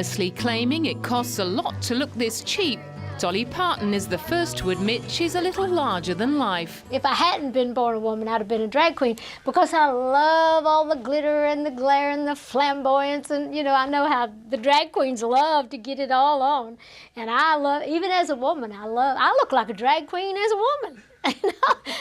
famously claiming it costs a lot to look this cheap, Dolly Parton is the first to admit she's a little larger than life. If I hadn't been born a woman, I'd have been a drag queen, because I love all the glitter and the glare and the flamboyance, and you know, I know how the drag queens love to get it all on. And I love, even as a woman, I look like a drag queen as a woman.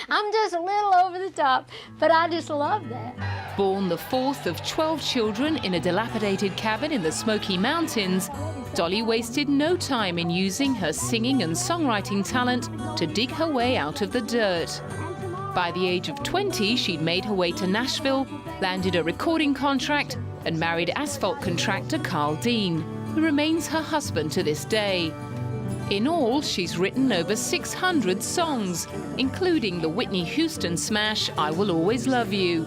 I'm just a little over the top, but I just love that. Born the fourth of 12 children in a dilapidated cabin in the Smoky Mountains, Dolly wasted no time in using her singing and songwriting talent to dig her way out of the dirt. By the age of 20, she'd made her way to Nashville, landed a recording contract, and married asphalt contractor Carl Dean, who remains her husband to this day. In all, she's written over 600 songs, including the Whitney Houston smash I Will Always Love You.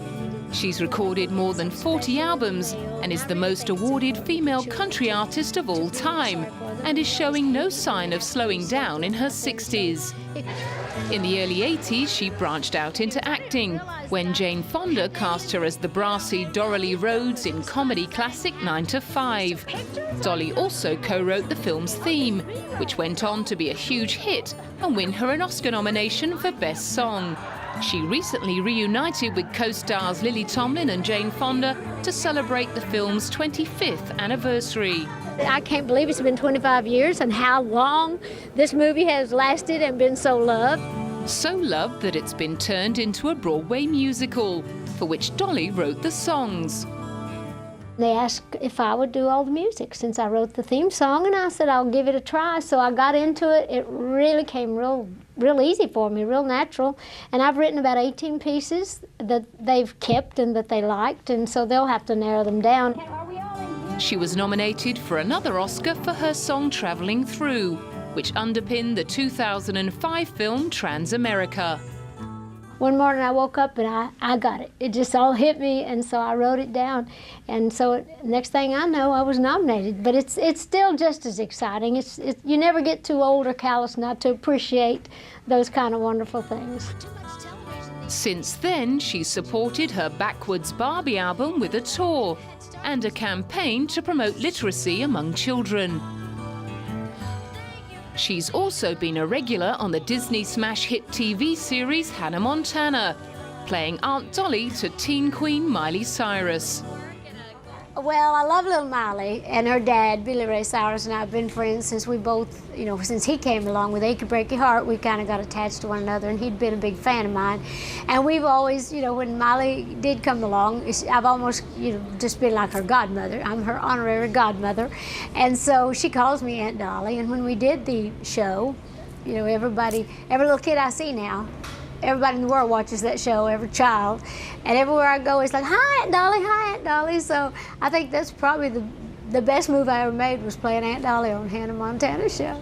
She's recorded more than 40 albums and is the most awarded female country artist of all time, and is showing no sign of slowing down in her 60s. In the early 80s, she branched out into acting, when Jane Fonda cast her as the brassy Dorothy Rhodes in comedy classic 9 to 5. Dolly also co-wrote the film's theme, which went on to be a huge hit and win her an Oscar nomination for Best Song. She recently reunited with co-stars Lily Tomlin and Jane Fonda to celebrate the film's 25th anniversary. I can't believe it's been 25 years and how long this movie has lasted and been so loved. So loved that it's been turned into a Broadway musical, for which Dolly wrote the songs. They asked if I would do all the music since I wrote the theme song, and I said I'll give it a try. So I got into it. It really came real easy for me, real natural. And I've written about 18 pieces that they've kept and that they liked, and so they'll have to narrow them down. She was nominated for another Oscar for her song Traveling Through, which underpinned the 2005 film Trans-America. One morning I woke up and I got it. It just all hit me, and so I wrote it down. And so next thing I know, I was nominated. But it's still just as exciting. You never get too old or callous not to appreciate those kind of wonderful things. Since then, she's supported her Backwards Barbie album with a tour and a campaign to promote literacy among children. She's also been a regular on the Disney smash hit TV series Hannah Montana, playing Aunt Dolly to teen queen Miley Cyrus. Well, I love little Miley, and her dad, Billy Ray Cyrus, and I have been friends since we both, since he came along with Ache and Break Your Heart, we kind of got attached to one another, and he'd been a big fan of mine. And we've always, when Miley did come along, I've almost, just been like her godmother. I'm her honorary godmother. And so she calls me Aunt Dolly, and when we did the show, every little kid I see now, everybody in the world watches that show, every child. And everywhere I go, it's like, hi, Aunt Dolly, hi, Aunt Dolly. So I think that's probably the best move I ever made was playing Aunt Dolly on Hannah Montana's show.